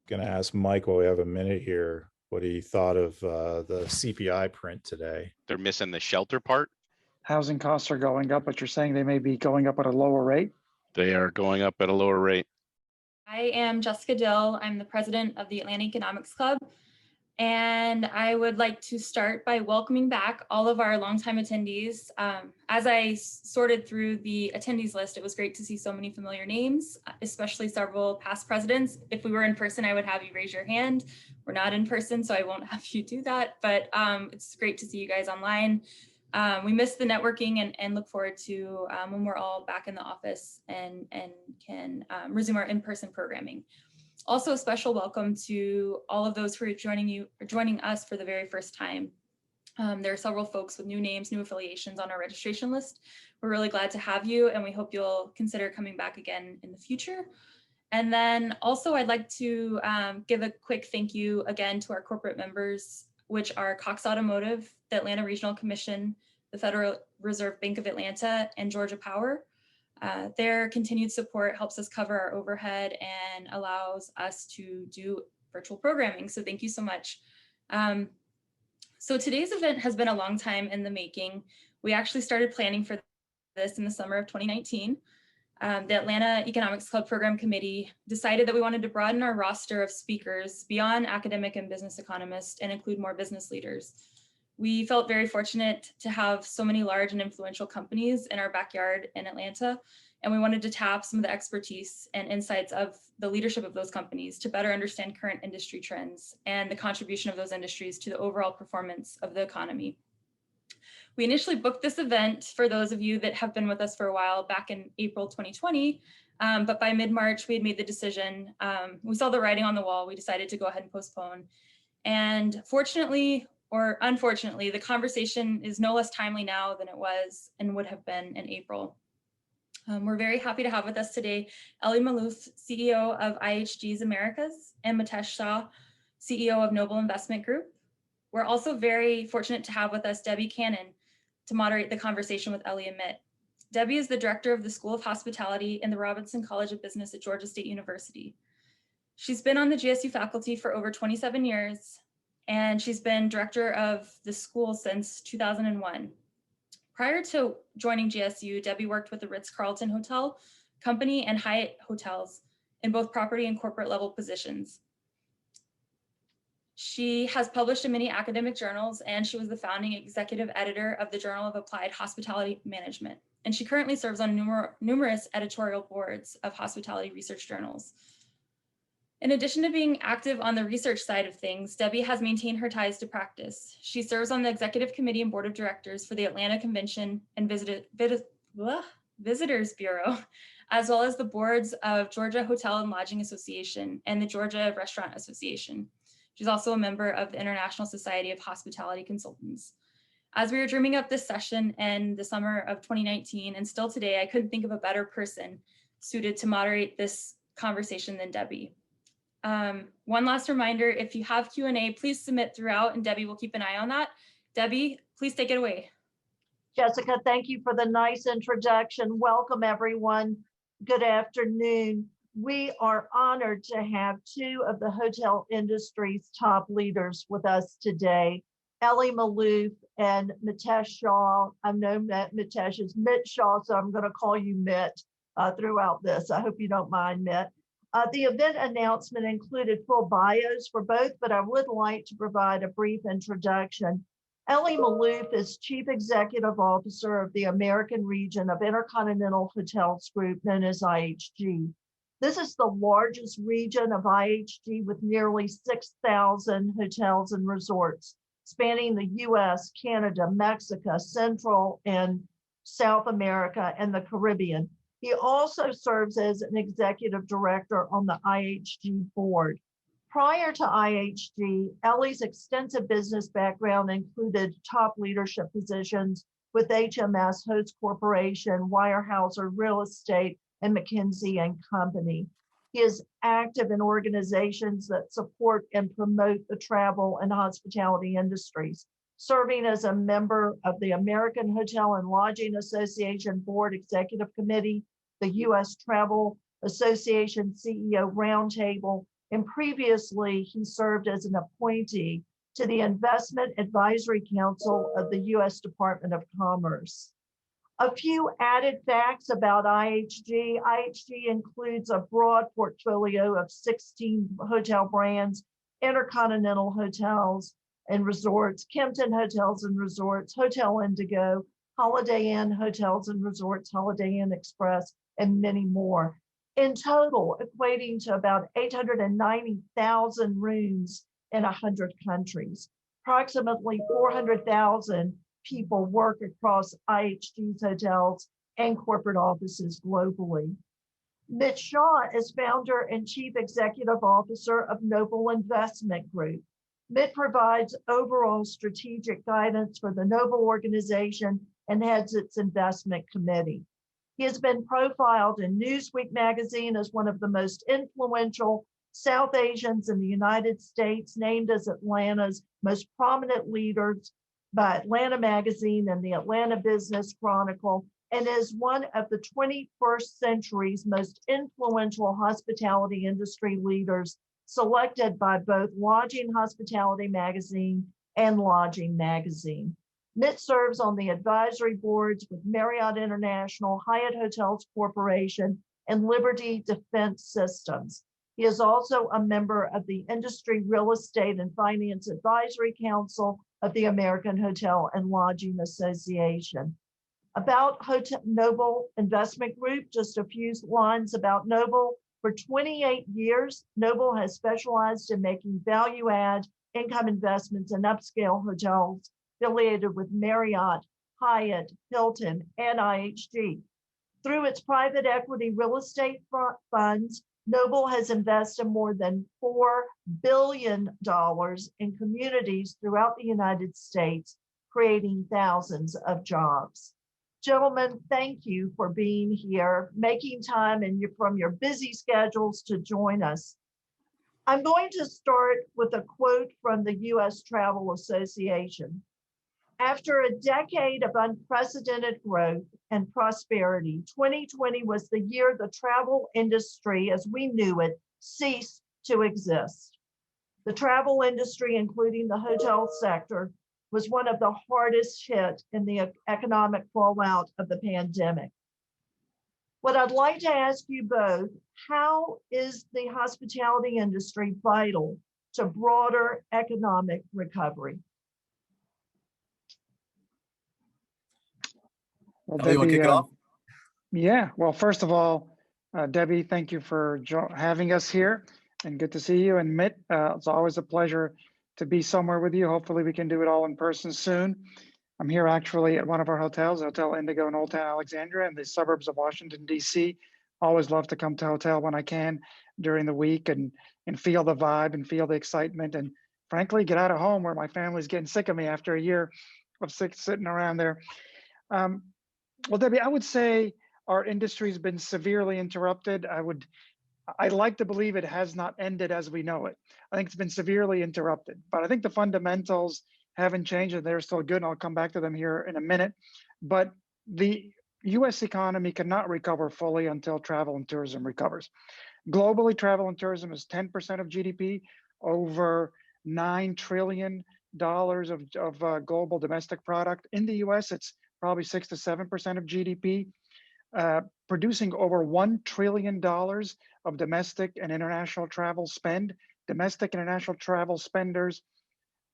going to ask Mike while we have a minute here what he thought of the CPI print today. They're missing the shelter part. Housing costs are going up, but you're saying they may be going up at a lower rate? They are going up at a lower rate. I am Jessica Dill. I'm the president of the Atlanta Economics Club. And I would like to start by welcoming back all of our longtime attendees. As I sorted through the attendees list, it was great to see so many familiar names, especially several past presidents. If we were in person, I would have you raise your hand. We're not in person, so I won't have you do that, but it's great to see you guys online. We miss the networking and look forward to when we're all back in the office and can resume our in-person programming. Also, a special welcome to all of those who are joining us for the very first time. There are several folks with new names, new affiliations on our registration list. We're really glad to have you, and we hope you'll consider coming back again in the future. And then also, I'd like to give a quick thank you again to our corporate members, which are Cox Automotive, the Atlanta Regional Commission, the Federal Reserve Bank of Atlanta, and Georgia Power. Their continued support helps us cover our overhead and allows us to do virtual programming. So thank you so much. So today's event has been a long time in the making. We actually started planning for this in the summer of 2019. The Atlanta Economics Club Program Committee decided that we wanted to broaden our roster of speakers beyond academic and business economists and include more business leaders. We felt very fortunate to have so many large and influential companies in our backyard in Atlanta, and we wanted to tap some of the expertise and insights of the leadership of those companies to better understand current industry trends and the contribution of those industries to the overall performance of the economy. We initially booked this event for those of you that have been with us for a while back in April 2020, but by mid-March we had made the decision. We saw the writing on the wall. We decided to go ahead and postpone. And fortunately, or unfortunately, the conversation is no less timely now than it was and would have been in April. We're very happy to have with us today Elie Maalouf, CEO of IHG's Americas, and Shah, CEO of Noble Investment Group. We're also very fortunate to have with us Debby Cannon to moderate the conversation with Elie and Mitt. Debby is the director of the School of Hospitality in the Robinson College of Business at Georgia State University. She's been on the GSU faculty for over 27 years, and she's been director of the school since 2001. Prior to joining GSU, Debby worked with the Ritz-Carlton Hotel Company and Hyatt Hotels in both property and corporate level positions. She has published in many academic journals, and she was the founding executive editor of the Journal of Applied Hospitality Management. And she currently serves on numerous editorial boards of hospitality research journals. In addition to being active on the research side of things, Debby has maintained her ties to practice. She serves on the executive committee and board of directors for the Atlanta Convention and Visitors Bureau, as well as the boards of Georgia Hotel and Lodging Association and the Georgia Restaurant Association. She's also a member of the International Society of Hospitality Consultants. As we were dreaming up this session in the summer of 2019, and still today, I couldn't think of a better person suited to moderate this conversation than Debby. One last reminder, if you have Q&A, please submit throughout and Debby will keep an eye on that. Debby, please take it away. Jessica, thank you for the nice introduction. Welcome everyone. Good afternoon. We are honored to have two of the hotel industry's top leaders with us today, Elie Maalouf and Shah. I know Mitesh is Mitt Shah, so I'm going to call you Mitt throughout this. I hope you don't mind, Mitt. The event announcement included full bios for both, but I would like to provide a brief introduction. Elie Maalouf is Chief Executive Officer of the American region of Intercontinental Hotels Group, known as IHG. This is the largest region of IHG with nearly 6,000 hotels and resorts, spanning the US, Canada, Mexico, Central and South America, and the Caribbean. He also serves as an executive director on the IHG board. Prior to IHG, Elie's extensive business background included top leadership positions with HMS Host Corporation, Weyerhaeuser Real Estate, and McKinsey and Company. He is active in organizations that support and promote the travel and hospitality industries, serving as a member of the American Hotel and Lodging Association Board Executive Committee, the U.S. Travel Association CEO Roundtable, and previously he served as an appointee to the Investment Advisory Council of the U.S. Department of Commerce. A few added facts about IHG. IHG includes a broad portfolio of 16 hotel brands, Intercontinental Hotels and Resorts, Kimpton Hotels and Resorts, Hotel Indigo, Holiday Inn Hotels and Resorts, Holiday Inn Express, and many more. In total, equating to about 890,000 rooms in 100 countries. Approximately 400,000 people work across IHG's hotels and corporate offices globally. Ms. Shah is founder and chief executive officer of Noble Investment Group. MIT provides overall strategic guidance for the Noble organization and heads its investment committee. He has been profiled in Newsweek magazine as one of the most influential South Asians in the United States, named as Atlanta's most prominent leaders by Atlanta Magazine and the Atlanta Business Chronicle, and is one of the 21st century's most influential hospitality industry leaders, selected by both Lodging Hospitality Magazine and Lodging Magazine. MIT serves on the advisory boards with Marriott International, Hyatt Hotels Corporation, and Liberty Defense Systems. He is also a member of the Industry Real Estate and Finance Advisory Council of the American Hotel and Lodging Association. About Noble Investment Group, just a few lines about Noble. For 28 years, Noble has specialized in making value-add income investments in upscale hotels affiliated with Marriott, Hyatt, Hilton, and IHG. Through its private equity real estate funds, Noble has invested more than $4 billion in communities throughout the United States, creating thousands of jobs. Gentlemen, thank you for being here, making time from your busy schedules to join us. I'm going to start with a quote from the U.S. Travel Association. After a decade of unprecedented growth and prosperity, 2020 was the year the travel industry, as we knew it, ceased to exist. The travel industry, including the hotel sector, was one of the hardest hit in the economic fallout of the pandemic. What I'd like to ask you both, how is the hospitality industry vital to broader economic recovery? Well, Elie, you want to Debbie, kick it off? yeah, well, first of all, Debbie, thank you for having us here, and good to see you. And Mitt, it's always a pleasure to be somewhere with you. Hopefully we can do it all in person soon. I'm here actually at one of our hotels, Hotel Indigo in Old Town Alexandria in the suburbs of Washington, D.C. Always love to come to a hotel when I can during the week and feel the vibe and feel the excitement, and frankly, get out of home where my family's getting sick of me after a year of sitting around there. Well, Debbie, I would say our industry's been severely interrupted. I'd like to believe it has not ended as we know it. I think it's been severely interrupted, but I think the fundamentals haven't changed and they're still good. And I'll come back to them here in a minute. But the US economy cannot recover fully until travel and tourism recovers. Globally, travel and tourism is 10% of GDP, over $9 trillion of global domestic product. In the US, it's probably 6 to 7% of GDP, producing over $1 trillion of domestic and international travel spend. Domestic and international travel spenders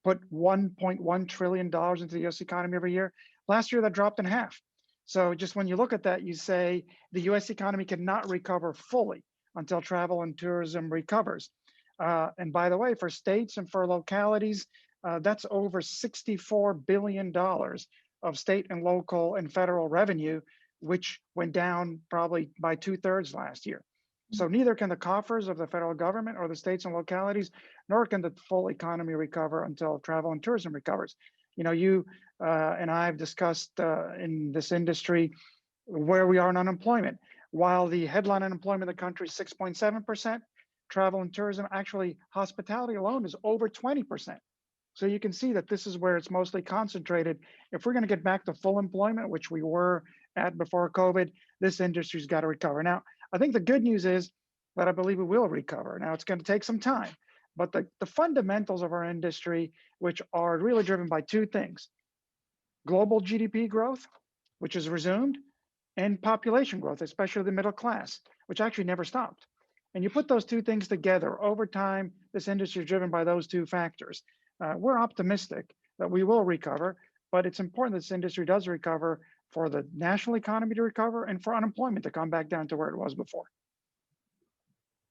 put $1.1 trillion into the US economy every year. Last year, that dropped in half. So just when you look at that, you say the US economy cannot recover fully until travel and tourism recovers. And by the way, for states and for localities, that's over $64 billion of state and local and federal revenue, which went down probably by 2/3 last year. So neither can the coffers of the federal government or the states and localities, nor can the full economy recover until travel and tourism recovers. You know, you and I have discussed in this industry where we are in unemployment. While the headline unemployment in the country is 6.7%, travel and tourism, actually hospitality alone is over 20%. So you can see that this is where it's mostly concentrated. If we're going to get back to full employment, which we were at before COVID, this industry's got to recover. Now, I think the good news is that I believe we will recover. Now, it's going to take some time, but the fundamentals of our industry, which are really driven by two things: global GDP growth, which is resumed, and population growth, especially the middle class, which actually never stopped. And you put those two things together, over time, this industry is driven by those two factors. We're optimistic that we will recover, but it's important that this industry does recover for the national economy to recover and for unemployment to come back down to where it was before.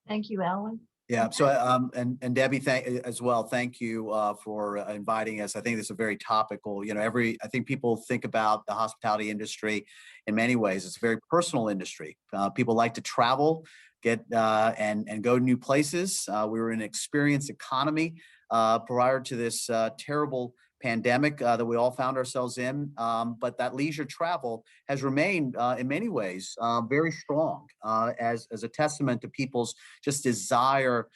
Thank you, Ellen. Yeah. So, and Debbie, as well. Thank you for inviting us. I think this is very topical. You know, I think people think about the hospitality industry in many ways. It's a very personal industry. People like to travel, get and go to new places. We were in an experience economy prior to this terrible pandemic that we all found ourselves in. But that leisure travel has remained in many ways very strong as a testament to people's just desire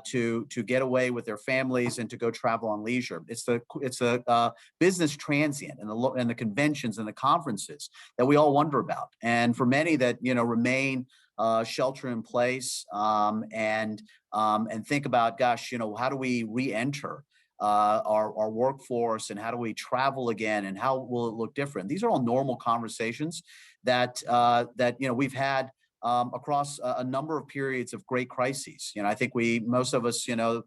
to get away with their families and to go travel on leisure. It's the business transient and the conventions and the conferences that we all wonder about. And for many that, you know, remain shelter in place and think about, gosh, you know, how do we re-enter our workforce, and how do we travel again, and how will it look different? These are all normal conversations that you know, we've had across a number of periods of great crises. You know, I think most of us, you know,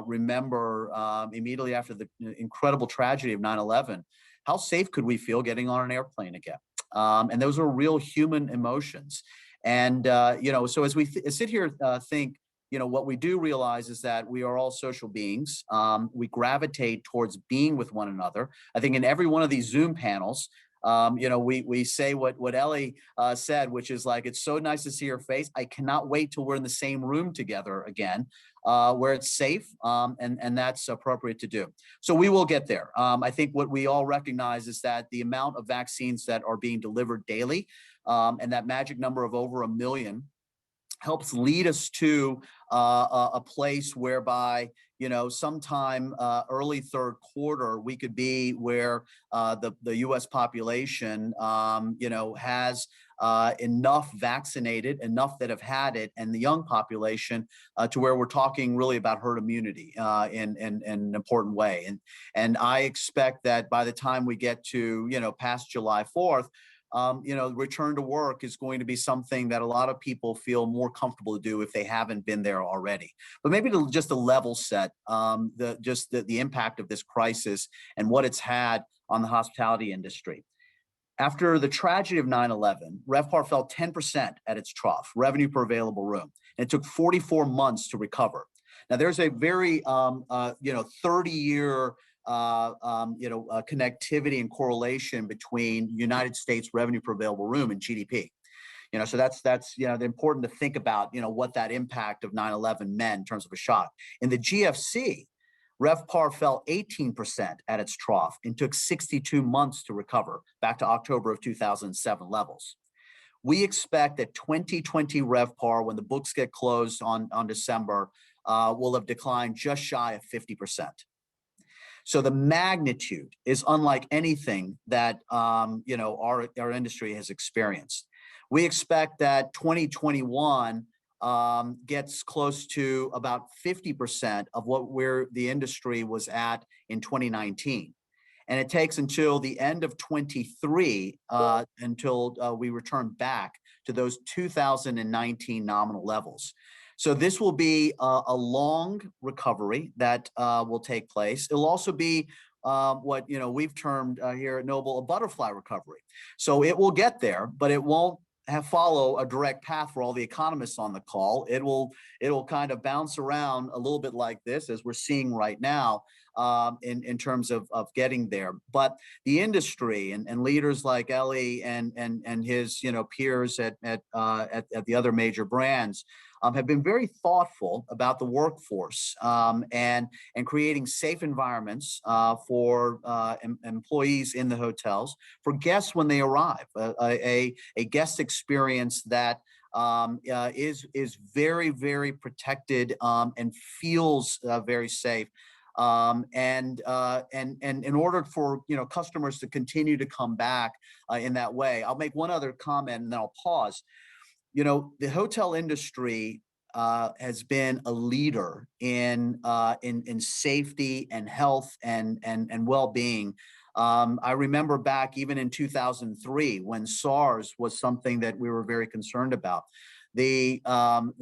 remember immediately after the incredible tragedy of 9/11, how safe could we feel getting on an airplane again? And those are real human emotions. And you know, so as we sit here, think, you know, what we do realize is that we are all social beings. We gravitate towards being with one another. I think in every one of these Zoom panels, you know, we say what Elie said, which is like, it's so nice to see your face. I cannot wait till we're in the same room together again, where it's safe and that's appropriate to do. So we will get there. I think what we all recognize is that the amount of vaccines that are being delivered daily and that magic number of over 1 million helps lead us to a place whereby, you know, sometime early third quarter, we could be where the U.S. population, you know, has enough vaccinated, enough that have had it, and the young population to where we're talking really about herd immunity in an important way. And I expect that by the time we get to, you know, past July 4th, you know, return to work is going to be something that a lot of people feel more comfortable to do if they haven't been there already. But maybe to just a level set, the impact of this crisis and what it's had on the hospitality industry. After the tragedy of 9/11, RevPAR fell 10% at its trough, revenue per available room, and it took 44 months to recover. Now, there's a very, you know, 30-year connectivity and correlation between United States revenue per available room and GDP. You know, so that's you know, important to think about, you know, what that impact of 9/11 meant in terms of a shock. In the GFC, RevPAR fell 18% at its trough and took 62 months to recover back to October of 2007 levels. We expect that 2020 RevPAR, when the books get closed on December, will have declined just shy of 50%. So the magnitude is unlike anything that you know, our industry has experienced. We expect that 2021 gets close to about 50% of where the industry was at in 2019. And it takes until the end of 23 until we return back to those 2019 nominal levels. So this will be a long recovery that will take place. It'll also be what, you know, we've termed here at Noble a butterfly recovery. So it will get there, but it won't follow a direct path for all the economists on the call. It'll kind of bounce around a little bit like this, as we're seeing right now, in terms of getting there. But the industry and leaders like Elie and his, you know, peers at the other major brands have been very thoughtful about the workforce and creating safe environments for employees in the hotels, for guests when they arrive, a guest experience that is very, very protected and feels very safe. And in order for, you know, customers to continue to come back in that way. I'll make one other comment and then I'll pause. You know, the hotel industry has been a leader in safety and health and well-being. I remember back even in 2003 when SARS was something that we were very concerned about. The kind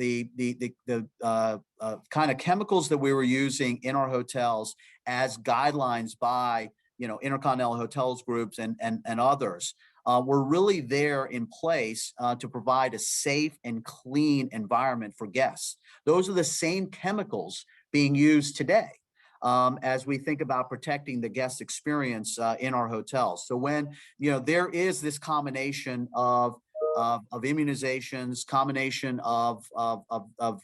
of chemicals that we were using in our hotels as guidelines by Intercontinental Hotels groups and others were really there in place to provide a safe and clean environment for guests. Those are the same chemicals being used today as we think about protecting the guest experience in our hotels. So when there is this combination of immunizations, combination of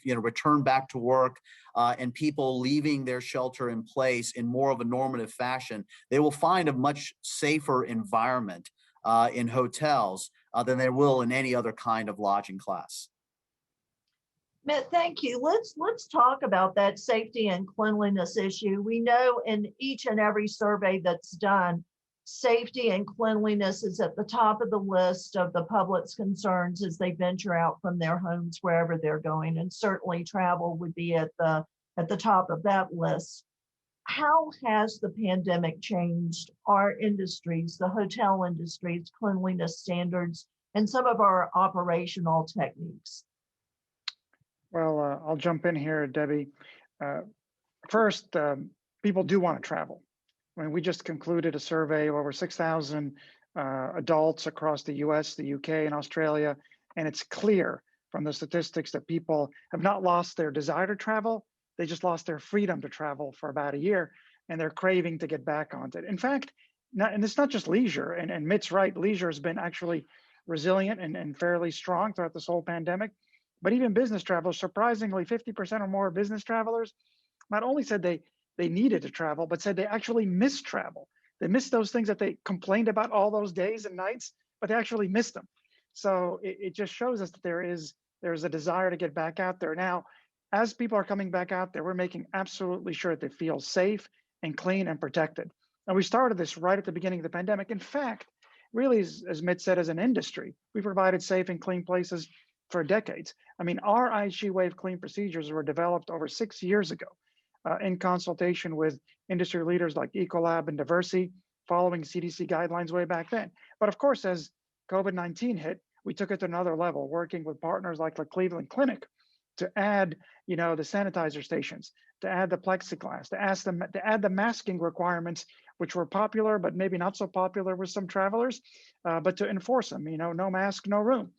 return back to work, and people leaving their shelter in place in more of a normative fashion, they will find a much safer environment in hotels than they will in any other kind of lodging class. Matt, thank you. Let's talk about that safety and cleanliness issue. We know in each and every survey that's done, safety and cleanliness is at the top of the list of the public's concerns as they venture out from their homes wherever they're going, and certainly travel would be at the top of that list. How has the pandemic changed our industries, the hotel industry's cleanliness standards, and some of our operational techniques? Well, I'll jump in here, Debbie. First, people do want to travel. I mean, we just concluded a survey of over 6,000 adults across the US, the UK, and Australia, and it's clear from the statistics that people have not lost their desire to travel. They just lost their freedom to travel for about a year, and they're craving to get back on it. In fact, and it's not just leisure, and Mitt's right, leisure has been actually resilient and fairly strong throughout this whole pandemic. But even business travelers, surprisingly, 50% or more business travelers not only said they needed to travel, but said they actually missed travel. They missed those things that they complained about all those days and nights, but they actually missed them. So it just shows us that there's a desire to get back out there. Now, as people are coming back out there, we're making absolutely sure that they feel safe and clean and protected. And we started this right at the beginning of the pandemic. In fact, really, as Mitt said, as an industry, we provided safe and clean places for decades. I mean, our IHG Wave clean procedures were developed over 6 years ago in consultation with industry leaders like Ecolab and Diversey, following CDC guidelines way back then. But of course, as COVID-19 hit, we took it to another level, working with partners like the Cleveland Clinic to add, the sanitizer stations, to add the plexiglass, to add the masking requirements, which were popular, but maybe not so popular with some travelers, but to enforce them, no mask, no room.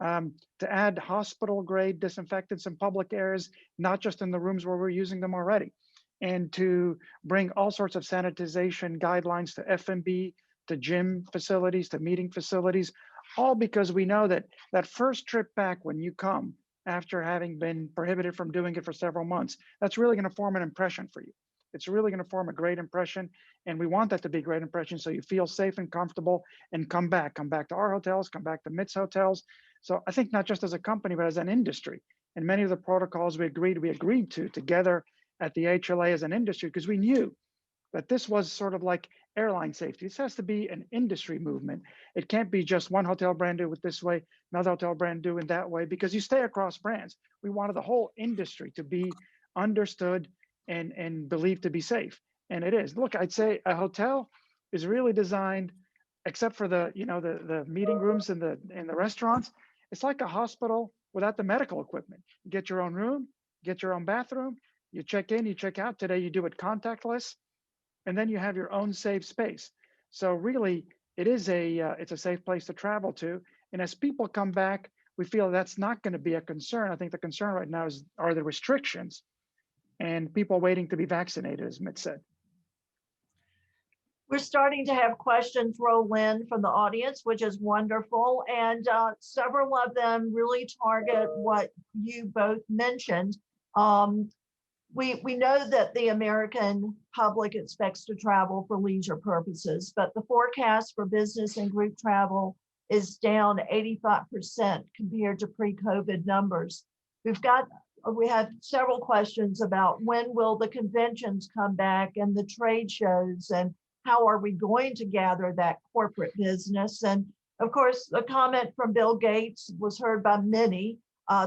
To add hospital grade disinfectants in public areas, not just in the rooms where we're using them already, and to bring all sorts of sanitization guidelines to F&B, to gym facilities, to meeting facilities, all because we know that that first trip back when you come after having been prohibited from doing it for several months, that's really going to form an impression for you. It's really going to form a great impression, and we want that to be a great impression so you feel safe and comfortable and come back to our hotels, come back to Mitt's hotels. So I think not just as a company, but as an industry, and many of the protocols we agreed to together at the HLA as an industry, because we knew that this was sort of like airline safety. This has to be an industry movement. It can't be just one hotel brand do it this way, another hotel brand do it that way, because you stay across brands. We wanted the whole industry to be understood and believed to be safe, and it is. Look, I'd say a hotel is really designed, except for the the meeting rooms and the restaurants. It's like a hospital without the medical equipment. You get your own room, get your own bathroom, you check in, you check out. Today you do it contactless, and then you have your own safe space. So really, it's a safe place to travel to. And as people come back, we feel that's not going to be a concern. I think the concern right now are the restrictions and people waiting to be vaccinated, as Mitt said. We're starting to have questions roll in from the audience, which is wonderful. And several of them really target what you both mentioned. We know that the American public expects to travel for leisure purposes, but the forecast for business and group travel is down 85% compared to pre-COVID numbers. We have several questions about when will the conventions come back and the trade shows, and how are we going to gather that corporate business? And of course, a comment from Bill Gates was heard by many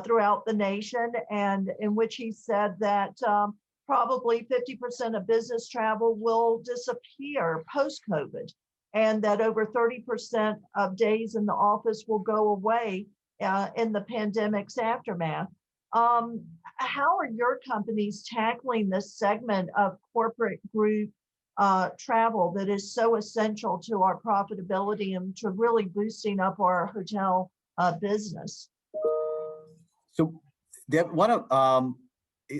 throughout the nation, and in which he said that probably 50% of business travel will disappear post-COVID, and that over 30% of days in the office will go away in the pandemic's aftermath. How are your companies tackling this segment of corporate group travel that is so essential to our profitability and to really boosting up our hotel business? So Deb,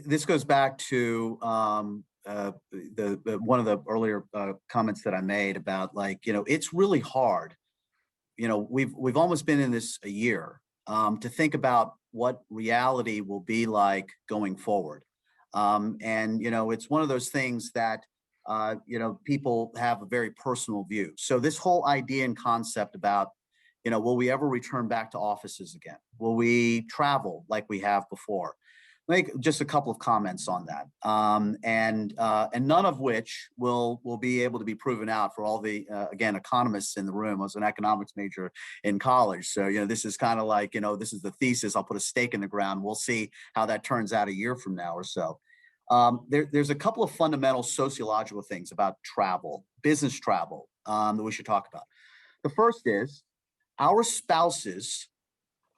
this goes back to one of the earlier comments that I made about, like, it's really hard. We've almost been in this a year to think about what reality will be like going forward. And it's one of those things that people have a very personal view. So this whole idea and concept about, will we ever return back to offices again? Will we travel like we have before? Make just a couple of comments on that, and none of which will be able to be proven out for all the again, economists in the room. I was an economics major in college, so this is kind of like, this is the thesis. I'll put a stake in the ground. We'll see how that turns out a year from now or so. There's a couple of fundamental sociological things about travel, business travel, that we should talk about. The first is our spouses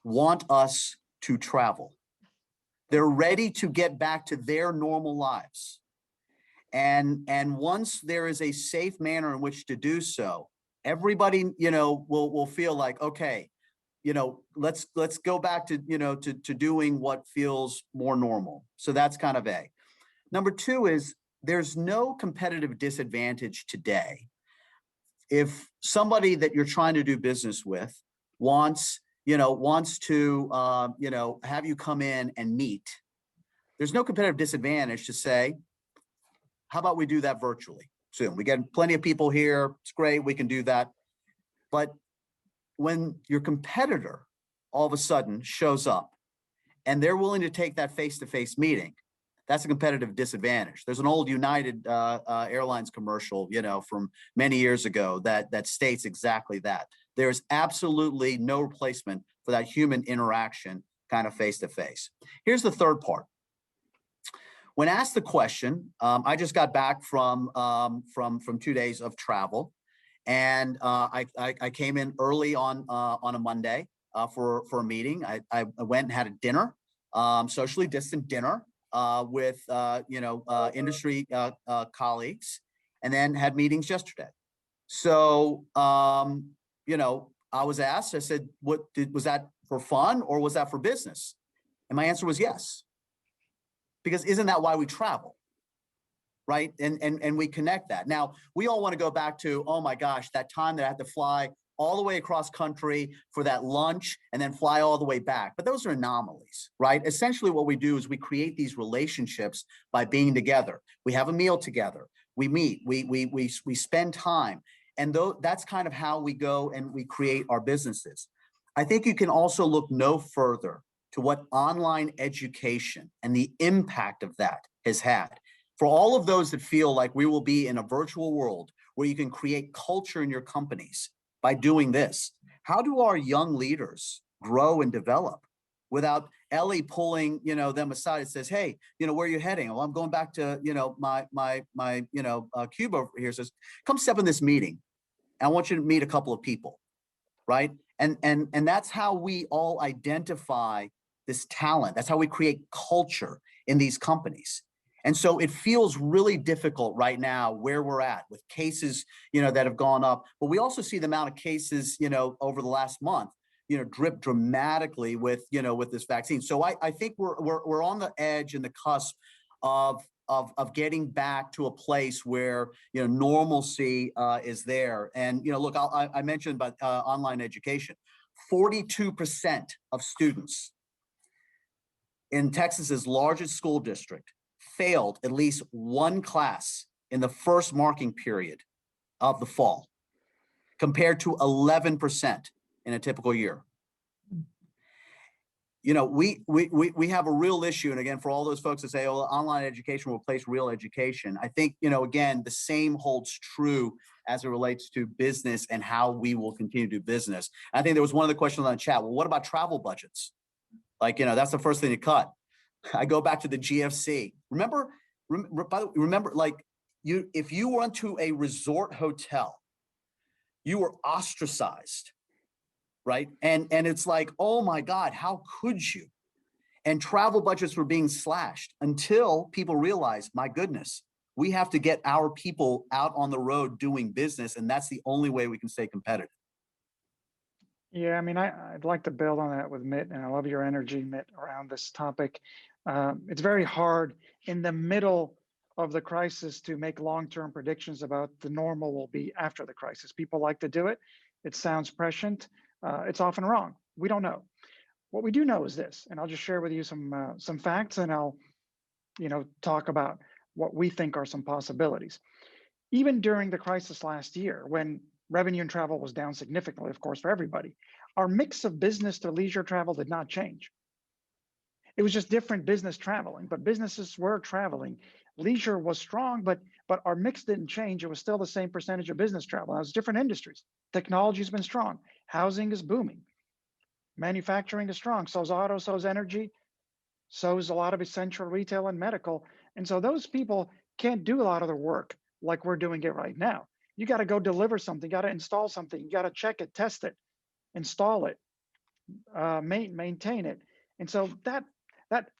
want us to travel. They're ready to get back to their normal lives. And once there is a safe manner in which to do so, everybody, will feel like, okay, let's go back to, to doing what feels more normal. So that's kind of A. Number two is there's no competitive disadvantage today. If somebody that you're trying to do business with wants to, have you come in and meet, there's no competitive disadvantage to say, how about we do that virtually soon? We get plenty of people here. It's great. We can do that. But when your competitor all of a sudden shows up and they're willing to take that face-to-face meeting, that's a competitive disadvantage. There's an old United Airlines commercial, from many years ago that states exactly that. There's absolutely no replacement for that human interaction kind of face-to-face. Here's the third part. When asked the question, I just got back from 2 days of travel, and I came in early on a Monday for a meeting. I went and had a dinner, socially distant dinner, with industry colleagues, and then had meetings yesterday. So I was asked, I said, was that for fun or was that for business? And my answer was yes, because isn't that why we travel, right? And we connect that. Now, we all want to go back to, oh my gosh, that time that I had to fly all the way across country for that lunch and then fly all the way back. But those are anomalies, right? Essentially what we do is we create these relationships by being together. We have a meal together. We meet, we spend time. And that's kind of how we go and we create our businesses. I think you can also look no further to what online education and the impact of that has had. For all of those that feel like we will be in a virtual world where you can create culture in your companies by doing this, how do our young leaders grow and develop without Elie pulling, them aside and says, hey, where are you heading? Well, I'm going back to, my cube over here, says, come step in this meeting. I want you to meet a couple of people, right? And that's how we all identify this talent. That's how we create culture in these companies. And so it feels really difficult right now where we're at with cases, that have gone up. But we also see the amount of cases, over the last month, drip dramatically with, with this vaccine. So I think we're on the edge and the cusp of getting back to a place where, normalcy is there. And, look, I mentioned about online education. 42% of students in Texas's largest school district failed at least one class in the first marking period of the fall, compared to 11% in a typical year. We have a real issue. And again, for all those folks that say, oh, online education will replace real education, I think, again, the same holds true as it relates to business and how we will continue to do business. I think there was one of the questions on the chat. Well, what about travel budgets? Like, that's the first thing to cut. I go back to the GFC. Remember, like if you went to a resort hotel, you were ostracized, right? And it's like, oh my God, how could you? And travel budgets were being slashed until people realized, my goodness, we have to get our people out on the road doing business. And that's the only way we can stay competitive. Yeah, I mean, I'd like to build on that with Mitt, and I love your energy, Mitt, around this topic. It's very hard in the middle of the crisis to make long-term predictions about the normal will be after the crisis. People like to do it. It sounds prescient. It's often wrong. We don't know. What we do know is this, and I'll just share with you some facts, and I'll, talk about what we think are some possibilities. Even during the crisis last year, when revenue and travel was down significantly, of course, for everybody, our mix of business to leisure travel did not change. It was just different business traveling, but businesses were traveling. Leisure was strong, but our mix didn't change. It was still the same percentage of business travel. Now, it's different industries. Technology has been strong. Housing is booming. Manufacturing is strong. So is auto, so is energy, so is a lot of essential retail and medical. And so those people can't do a lot of the work like we're doing it right now. You got to go deliver something, you got to install something, you got to check it, test it, install it, maintain it. And so that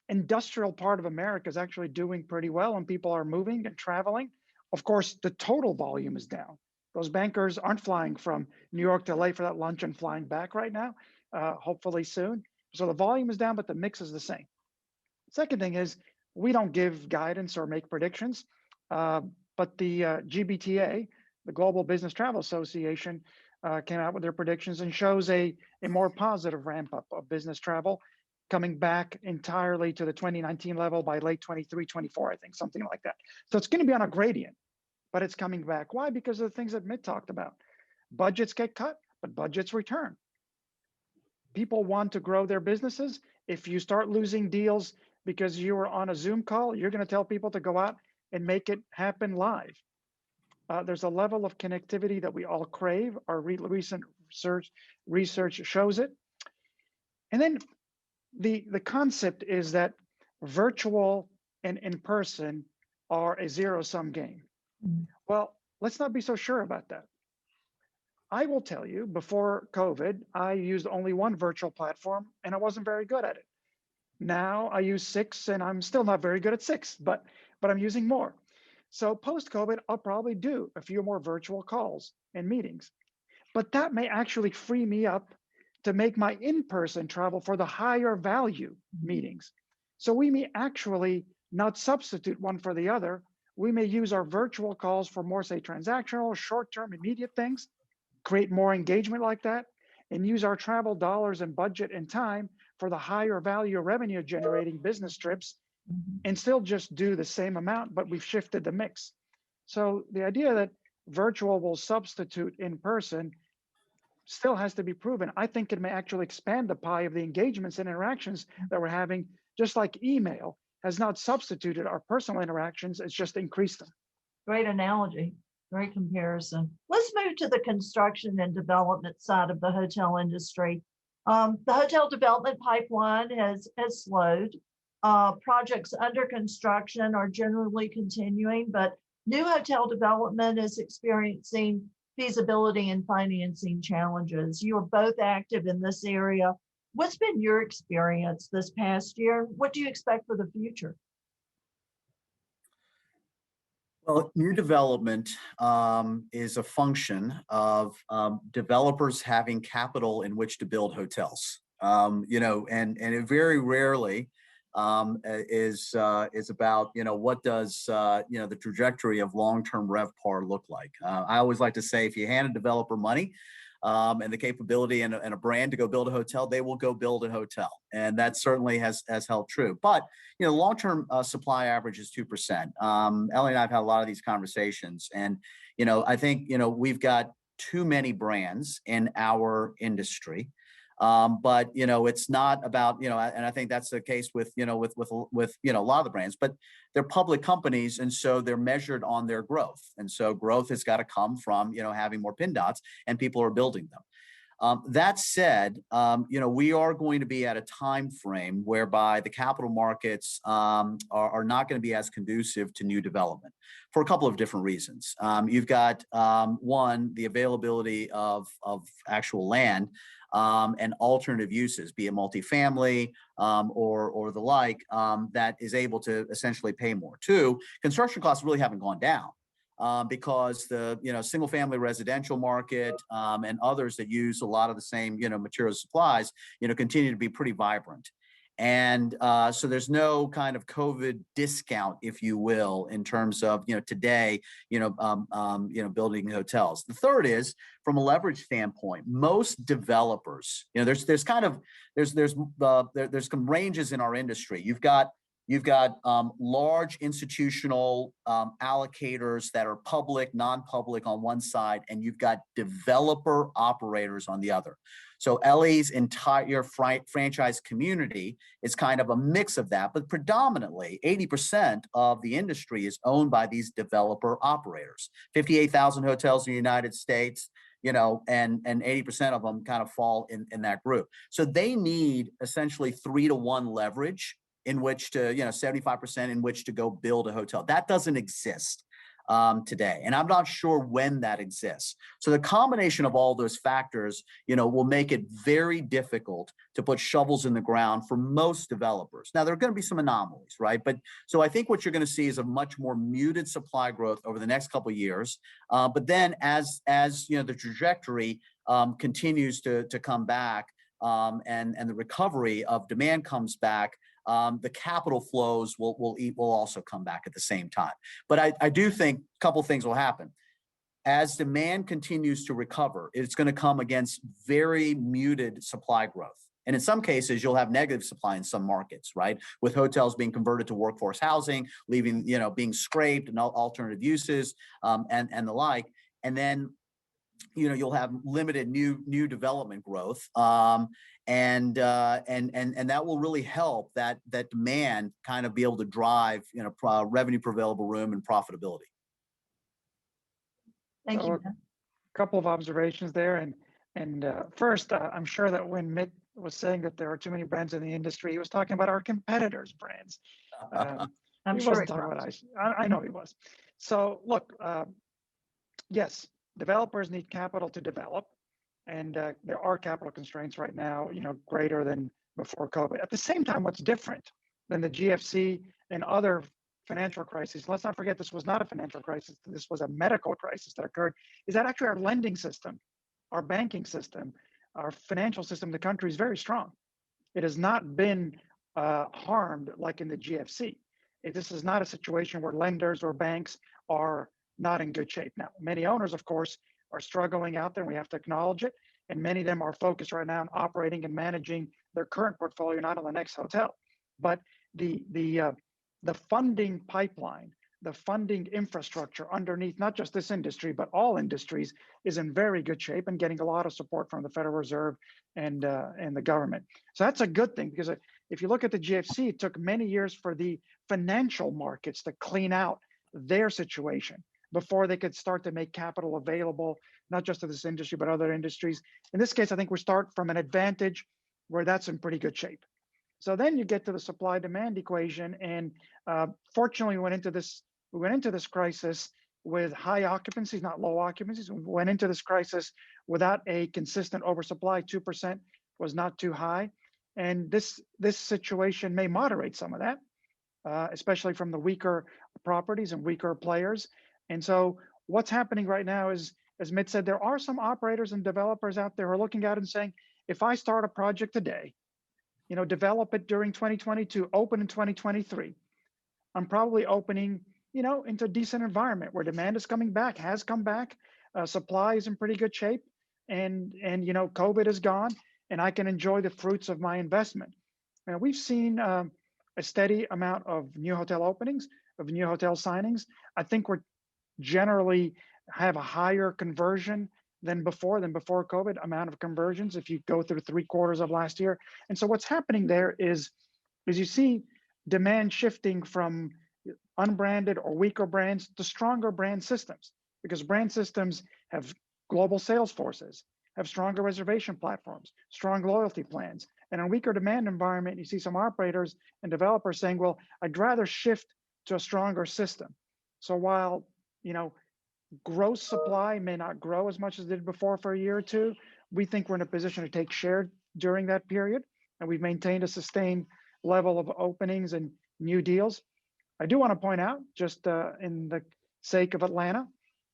industrial part of America is actually doing pretty well, and people are moving and traveling. Of course, the total volume is down. Those bankers aren't flying from New York to LA for that lunch and flying back right now, hopefully soon. So the volume is down, but the mix is the same. Second thing is, we don't give guidance or make predictions, but the GBTA, the Global Business Travel Association, came out with their predictions and shows a more positive ramp up of business travel, coming back entirely to the 2019 level by late 23, 24, I think, something like that. So it's going to be on a gradient, but it's coming back. Why? Because of the things that Mitt talked about. Budgets get cut, but budgets return. People want to grow their businesses. If you start losing deals because you were on a Zoom call, you're going to tell people to go out and make it happen live. There's a level of connectivity that we all crave. Our recent research shows it. And then the concept is that virtual and in person are a zero-sum game. Well, let's not be so sure about that. I will tell you, before COVID, I used only one virtual platform and I wasn't very good at it. Now I use 6 and I'm still not very good at 6, but I'm using more. So post-COVID, I'll probably do a few more virtual calls and meetings, but that may actually free me up to make my in-person travel for the higher value meetings. So we may actually not substitute one for the other. We may use our virtual calls for more, say, transactional, short-term, immediate things, create more engagement like that, and use our travel dollars and budget and time for the higher value revenue generating business trips, and still just do the same amount, but we've shifted the mix. So the idea that virtual will substitute in person still has to be proven. I think it may actually expand the pie of the engagements and interactions that we're having, just like email has not substituted our personal interactions, it's just increased them. Great analogy, great comparison. Let's move to the construction and development side of the hotel industry. The hotel development pipeline has slowed. Projects under construction are generally continuing, but new hotel development is experiencing feasibility and financing challenges. You are both active in this area. What's been your experience this past year? What do you expect for the future? Well, new development is a function of developers having capital in which to build hotels. And it very rarely is about, what does, the trajectory of long-term RevPAR look like? I always like to say, if you hand a developer money and the capability and a brand to go build a hotel, they will go build a hotel. And that certainly has held true. But, long-term supply average is 2%. Elie and I have had a lot of these conversations. And, I think, we've got too many brands in our industry. But it's not about, and I think that's the case with a lot of the brands, but they're public companies, and so they're measured on their growth, and so growth has got to come from having more pin dots, and people are building them. That said, we are going to be at a time frame whereby the capital markets are not going to be as conducive to new development for a couple of different reasons. You've got one, the availability of actual land and alternative uses, be it multifamily or the like, that is able to essentially pay more. Two, construction costs really haven't gone down. Because the single family residential market and others that use a lot of the same material supplies continue to be pretty vibrant, and so there's no kind of COVID discount, if you will, in terms of today building hotels. The third is from a leverage standpoint, most developers, there's some ranges in our industry. You've got large institutional allocators that are public, non-public on one side, and you've got developer operators on the other. So Elie's entire franchise community is kind of a mix of that, but predominantly 80% of the industry is owned by these developer operators. 58,000 hotels in the United States, and 80% of them kind of fall in that group. So they need essentially 3-to-1 leverage in which to, 75% in which to go build a hotel. That doesn't exist today. And I'm not sure when that exists. So the combination of all those factors, will make it very difficult to put shovels in the ground for most developers. Now, there are going to be some anomalies, right? But so I think what you're going to see is a much more muted supply growth over the next couple of years. But then as the trajectory continues to come back and the recovery of demand comes back, the capital flows will also come back at the same time. But I do think a couple things will happen. As demand continues to recover, it's going to come against very muted supply growth. And in some cases, you'll have negative supply in some markets, right? With hotels being converted to workforce housing, leaving, being scraped and alternative uses and the like. And then you'll have limited new development growth, and that will really help that demand kind of be able to drive revenue per available room and profitability. Thank you. A couple of observations there, and first, I'm sure that when Mitt was saying that there are too many brands in the industry, he was talking about our competitors' brands. I'm he sure wasn't talking about us. I know he was. So look, yes. Developers need capital to develop, and there are capital constraints right now, greater than before COVID. At the same time, what's different than the GFC and other financial crises, let's not forget this was not a financial crisis, this was a medical crisis that occurred, is that actually our lending system, our banking system, our financial system, the country is very strong. It has not been harmed like in the GFC. This is not a situation where lenders or banks are not in good shape. Now, many owners, of course, are struggling out there, and we have to acknowledge it. And many of them are focused right now on operating and managing their current portfolio, not on the next hotel. But the funding pipeline, the funding infrastructure underneath, not just this industry, but all industries, is in very good shape and getting a lot of support from the Federal Reserve and the government. So that's a good thing, because if you look at the GFC, it took many years for the financial markets to clean out their situation before they could start to make capital available, not just to this industry, but other industries. In this case, I think we start from an advantage where that's in pretty good shape. So then you get to the supply demand equation. And fortunately, we went into this crisis with high occupancies, not low occupancies. We went into this crisis without a consistent oversupply. 2% was not too high. And this situation may moderate some of that, especially from the weaker properties and weaker players. And so what's happening right now is, as Mitt said, there are some operators and developers out there who are looking at it and saying, if I start a project today, develop it during 2022, open in 2023, I'm probably opening, into a decent environment where demand is coming back, has come back, supply is in pretty good shape, and COVID is gone, and I can enjoy the fruits of my investment. And we've seen a steady amount of new hotel openings, of new hotel signings. I think we're generally have a higher conversion than before COVID amount of conversions if you go through 3 quarters of last year. And so what's happening there is you see demand shifting from unbranded or weaker brands to stronger brand systems, because brand systems have global sales forces, have stronger reservation platforms, strong loyalty plans. And in a weaker demand environment, you see some operators and developers saying, well, I'd rather shift to a stronger system. So while, gross supply may not grow as much as it did before for a year or two, we think we're in a position to take share during that period. And we've maintained a sustained level of openings and new deals. I do want to point out, just in the sake of Atlanta,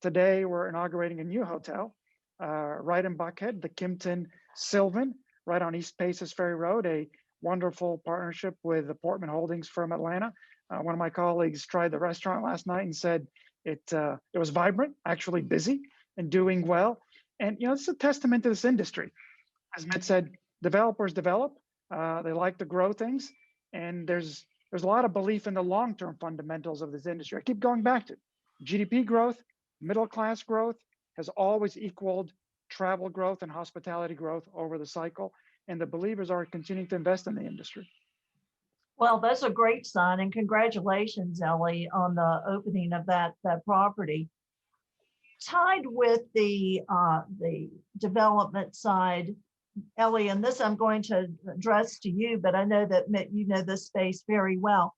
today we're inaugurating a new hotel right in Buckhead, the Kimpton Sylvan, right on East Paces Ferry Road, a wonderful partnership with the Portman Holdings from Atlanta. One of my colleagues tried the restaurant last night and said it was vibrant, actually busy and doing well. And it's a testament to this industry. As Matt said, developers develop, they like to grow things, and there's a lot of belief in the long-term fundamentals of this industry. I keep going back to GDP growth, middle class growth has always equaled travel growth and hospitality growth over the cycle, and the believers are continuing to invest in the industry. Well, that's a great sign, and congratulations, Elie, on the opening of that property. Tied with the development side, Elie, and this I'm going to address to you, but I know that you know this space very well.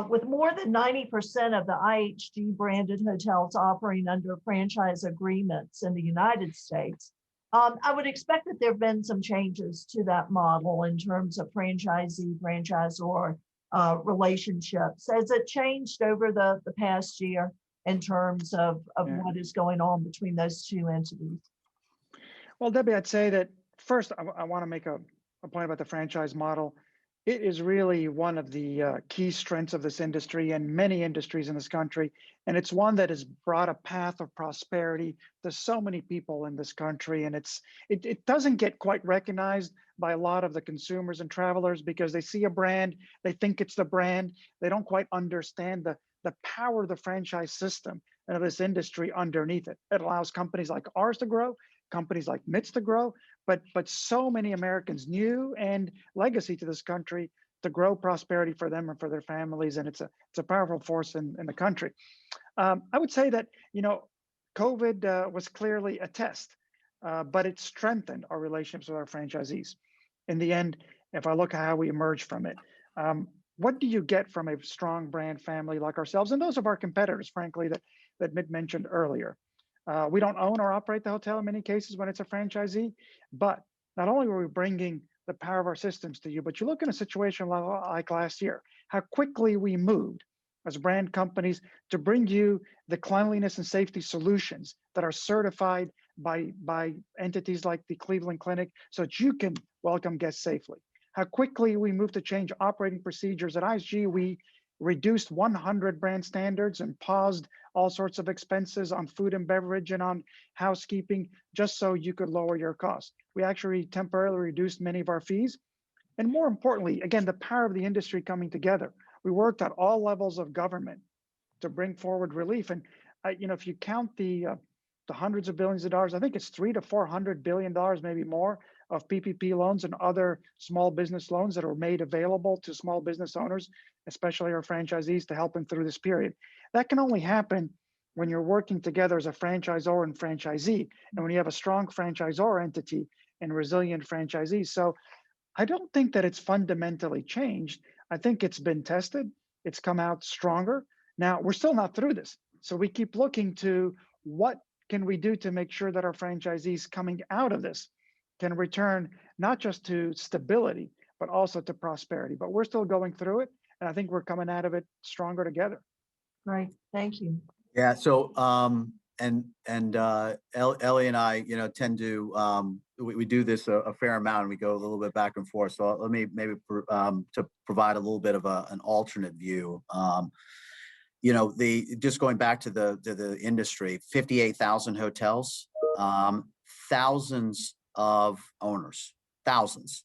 With more than 90% of the IHG branded hotels operating under franchise agreements in the United States, I would expect that there have been some changes to that model in terms of franchisor relationships. Has it changed over the past year in terms of what is going on between those two entities? Well, Debbie, I'd say that first, I want to make a point about the franchise model. It is really one of the key strengths of this industry and many industries in this country. And it's one that has brought a path of prosperity to so many people in this country. And it doesn't get quite recognized by a lot of the consumers and travelers because they see a brand, they think it's the brand. They don't quite understand the power of the franchise system and of this industry underneath it. It allows companies like ours to grow, companies like MITS to grow, but so many Americans, new and legacy to this country, to grow prosperity for them and for their families. And it's a powerful force in the country. I would say that, COVID was clearly a test, but it strengthened our relationships with our franchisees. In the end, if I look at how we emerge from it, what do you get from a strong brand family like ourselves and those of our competitors, frankly, that Mitt mentioned earlier? We don't own or operate the hotel in many cases when it's a franchisee, but not only were we bringing the power of our systems to you, but you look in a situation like last year, how quickly we moved as brand companies to bring you the cleanliness and safety solutions that are certified by entities like the Cleveland Clinic so that you can welcome guests safely. How quickly we moved to change operating procedures. At ISG, we reduced 100 brand standards and paused all sorts of expenses on food and beverage and on housekeeping just so you could lower your costs. We actually temporarily reduced many of our fees. And more importantly, again, the power of the industry coming together. We worked at all levels of government to bring forward relief. And if you count the hundreds of billions of dollars, I think it's $300 to $400 billion, maybe more, of PPP loans and other small business loans that are made available to small business owners, especially our franchisees, to help them through this period. That can only happen when you're working together as a franchisor and franchisee, and when you have a strong franchisor entity and resilient franchisees. So I don't think that it's fundamentally changed. I think it's been tested. It's come out stronger. Now, we're still not through this. So we keep looking to what can we do to make sure that our franchisees coming out of this can return not just to stability, but also to prosperity. But we're still going through it. And I think we're coming out of it stronger together. Right. Thank you. Yeah. So, Elie and I, tend to, we do this a fair amount and we go a little bit back and forth. So let me maybe to provide a little bit of an alternate view. Just going back to the industry, 58,000 hotels, thousands of owners, thousands.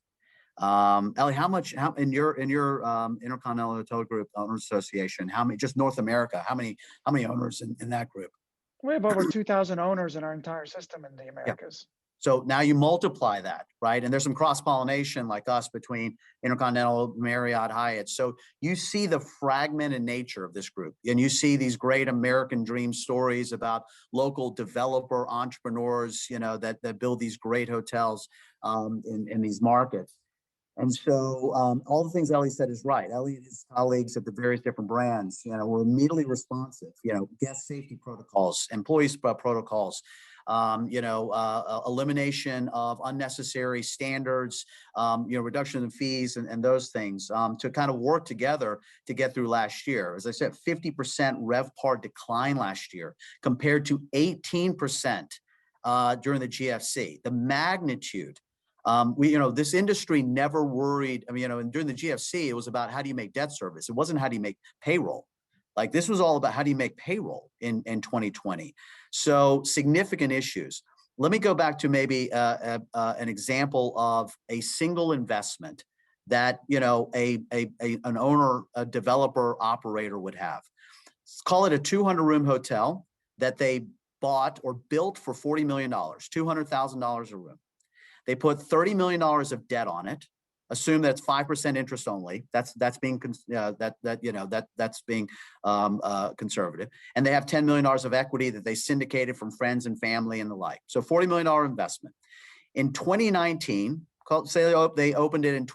Elie, how in your Intercontinental Hotel Group Owners Association, how many, just North America, how many owners in that group? We have over 2,000 owners in our entire system in the Americas. So now you multiply that, right? And there's some cross-pollination like us between Intercontinental, Marriott, Hyatt. So you see the fragmented nature of this group, and you see these great American dream stories about local developer entrepreneurs, that build these great hotels in these markets. And so all the things Elie said is right. Elie and his colleagues at the various different brands, were immediately responsive, guest safety protocols, employees protocols, elimination of unnecessary standards, reduction in fees and those things to kind of work together to get through last year. As I said, 50% RevPAR decline last year compared to 18% during the GFC. The magnitude. This industry never worried. And during the GFC, it was about how do you make debt service? It wasn't how do you make payroll. Like this was all about how do you make payroll in 2020. So significant issues. Let me go back to maybe an example of a single investment that an owner, a developer, operator would have. Let's call it a 200-room hotel that they bought or built for $40 million, $200,000 a room. They put $30 million of debt on it. Assume that's 5% interest only. That's being conservative. And they have $10 million of equity that they syndicated from friends and family and the like. So $40 million investment. In 2019, say they opened it and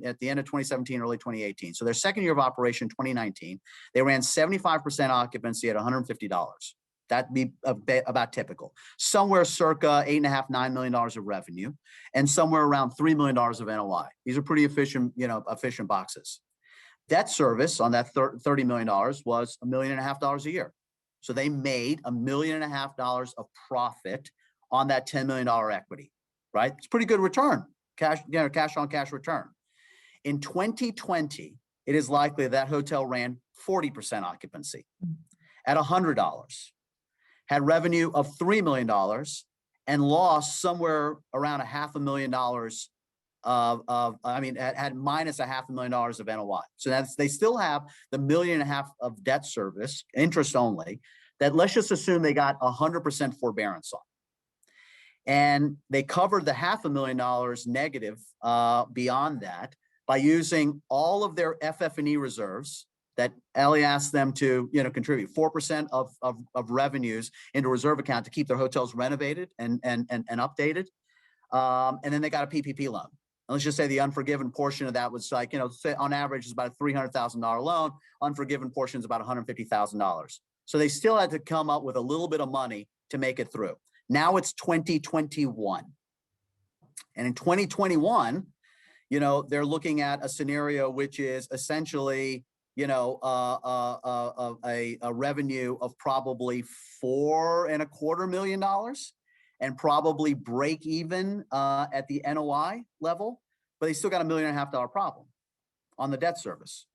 at the end of 2017, early 2018. So their second year of operation, 2019, they ran 75% occupancy at $150. That'd be about typical. Somewhere circa $8.5–9 million of revenue, and somewhere around $3 million of NOI. These are pretty efficient, efficient boxes. Debt service on that $30 million was $1.5 million a year. So they made $1.5 million of profit on that $10 million equity, right? It's pretty good return, cash on cash return. In 2020, it is likely that hotel ran 40% occupancy at $100. Had revenue of $3 million and lost somewhere around $500,000 had minus $500,000 of NOI. So they still have the $1.5 million of debt service, interest only, that let's just assume they got 100% forbearance on. And they covered the $500,000 negative beyond that by using all of their FF&E reserves that Elie asked them to contribute 4% of revenues into a reserve account to keep their hotels renovated and updated. And then they got a PPP loan. And let's just say the unforgiven portion of that was like, say on average is about a $300,000 loan. Unforgiven portion is about $150,000. So they still had to come up with a little bit of money to make it through. Now it's 2021. And in 2021, they're looking at a scenario which is essentially a revenue of probably $4.25 million and probably break even at the NOI level, but they still got $1.5 million problem on the debt service.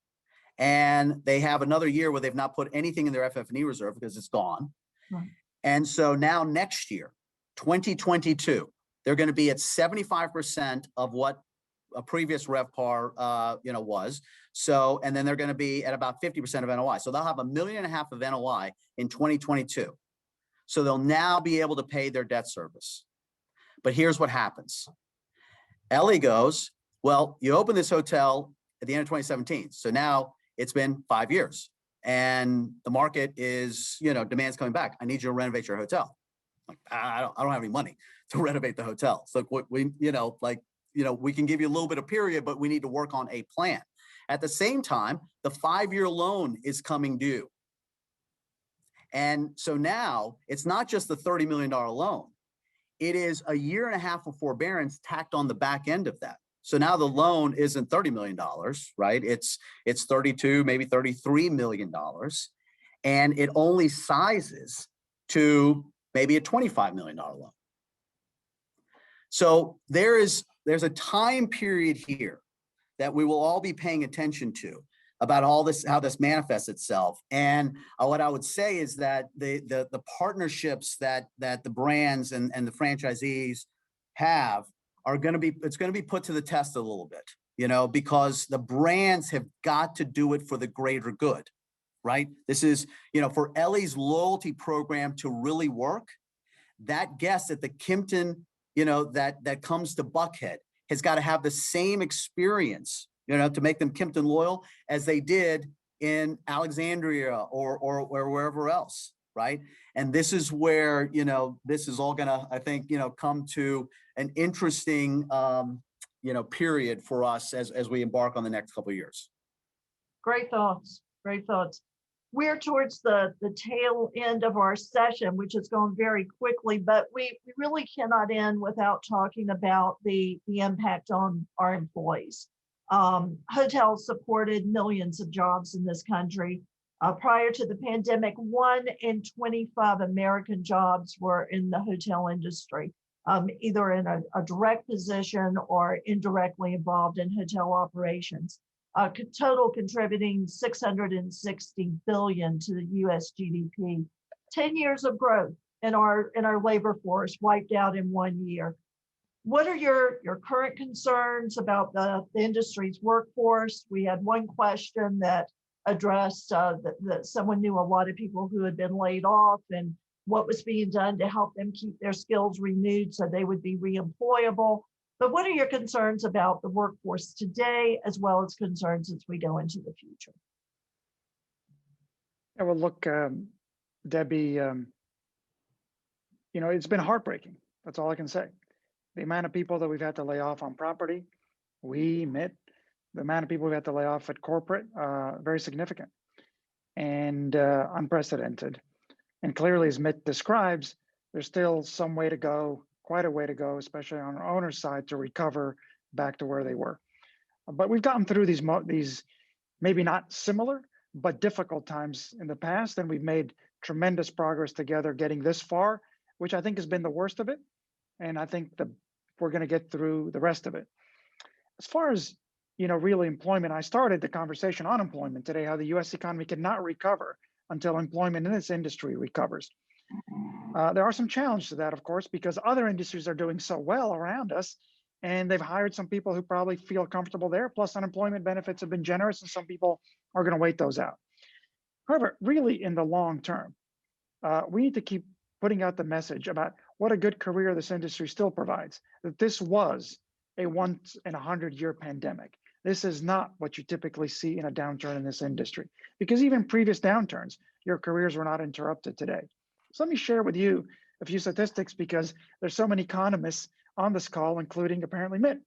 And they have another year where they've not put anything in their FF&E reserve because it's gone. Right. And so now next year, 2022, they're going to be at 75% of what a previous RevPAR, was. So, and then they're going to be at about 50% of NOI. So they'll have $1.5 million of NOI in 2022. So they'll now be able to pay their debt service. But here's what happens. Elie goes, well, you opened this hotel at the end of 2017. So now it's been 5 years and the market is, demand's coming back. I need you to renovate your hotel. Like, I don't have any money to renovate the hotel. So we can give you a little bit of period, but we need to work on a plan. At the same time, the 5-year loan is coming due. And so now it's not just the $30 million loan. It is a 1.5 years of forbearance tacked on the back end of that. So now the loan isn't $30 million, right? It's 32, maybe $33 million. And it only sizes to maybe a $25 million loan. So there's a time period here that we will all be paying attention to about all this, how this manifests itself. And what I would say is that the partnerships that the brands and the franchisees have are going to be, it's going to be put to the test a little bit, because the brands have got to do it for the greater good, right? This is, for Elie's loyalty program to really work, that guest at the Kimpton that comes to Buckhead has got to have the same experience, to make them Kimpton loyal as they did in Alexandria or wherever else, right? And this is where, this is all gonna, I think, come to an interesting, period for us as we embark on the next couple of years. Great thoughts. Great thoughts. We're towards the tail end of our session, which is going very quickly, but we really cannot end without talking about the impact on our employees. Hotels supported millions of jobs in this country. Prior to the pandemic, 1 in 25 American jobs were in the hotel industry, either in a direct position or indirectly involved in hotel operations. Total contributing $660 billion to the U.S. GDP. 10 years of growth in our labor force wiped out in 1 year. What are your current concerns about the industry's workforce? We had one question that addressed that someone knew a lot of people who had been laid off and what was being done to help them keep their skills renewed so they would be reemployable. But what are your concerns about the workforce today, as well as concerns as we go into the future? Yeah, well, look, Debbie, it's been heartbreaking. That's all I can say. The amount of people that we've had to lay off on property, we admit, the amount of people we've had to lay off at corporate, very significant and unprecedented. And clearly, as Mitt describes, there's still some way to go, quite a way to go, especially on our owner's side, to recover back to where they were. But we've gotten through these maybe not similar, but difficult times in the past, and we've made tremendous progress together getting this far, which I think has been the worst of it. And I think we're going to get through the rest of it. As far as, really employment, I started the conversation on employment today, how the U.S. economy cannot recover until employment in this industry recovers. There are some challenges to that, of course, because other industries are doing so well around us, and they've hired some people who probably feel comfortable there. Plus, unemployment benefits have been generous, and some people are going to wait those out. However, really, in the long term, we need to keep putting out the message about what a good career this industry still provides, that this was a once in 100-year pandemic. This is not what you typically see in a downturn in this industry, because even previous downturns, your careers were not interrupted today. So let me share with you a few statistics, because there's so many economists on this call, including apparently Mitt.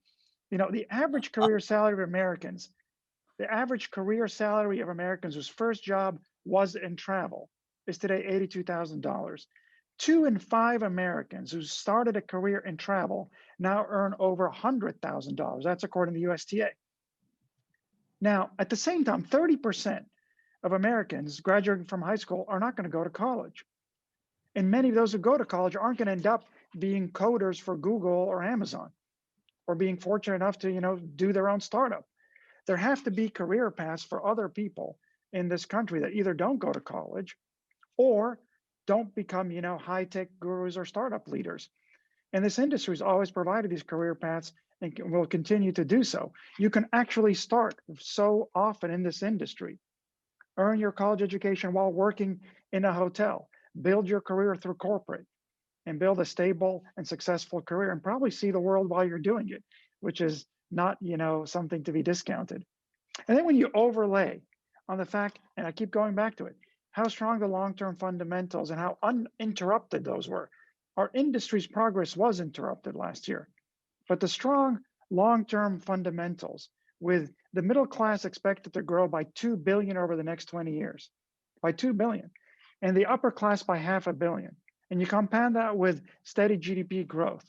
The average career salary of Americans, whose first job was in travel is today $82,000. 2 in 5 Americans who started a career in travel now earn over $100,000. That's according to the USTA. Now, at the same time, 30% of Americans graduating from high school are not going to go to college. And many of those who go to college aren't going to end up being coders for Google or Amazon, or being fortunate enough to, do their own startup. There have to be career paths for other people in this country that either don't go to college or don't become, high-tech gurus or startup leaders. And this industry has always provided these career paths and will continue to do so. You can actually start so often in this industry, earn your college education while working in a hotel, build your career through corporate, and build a stable and successful career, and probably see the world while you're doing it, which is not, something to be discounted. And then when you overlay on the fact, and I keep going back to it, how strong the long-term fundamentals and how uninterrupted those were. Our industry's progress was interrupted last year, but the strong long-term fundamentals, with the middle class expected to grow by 2 billion over the next 20 years, by 2 billion, and the upper class by 500 million. And you compound that with steady GDP growth,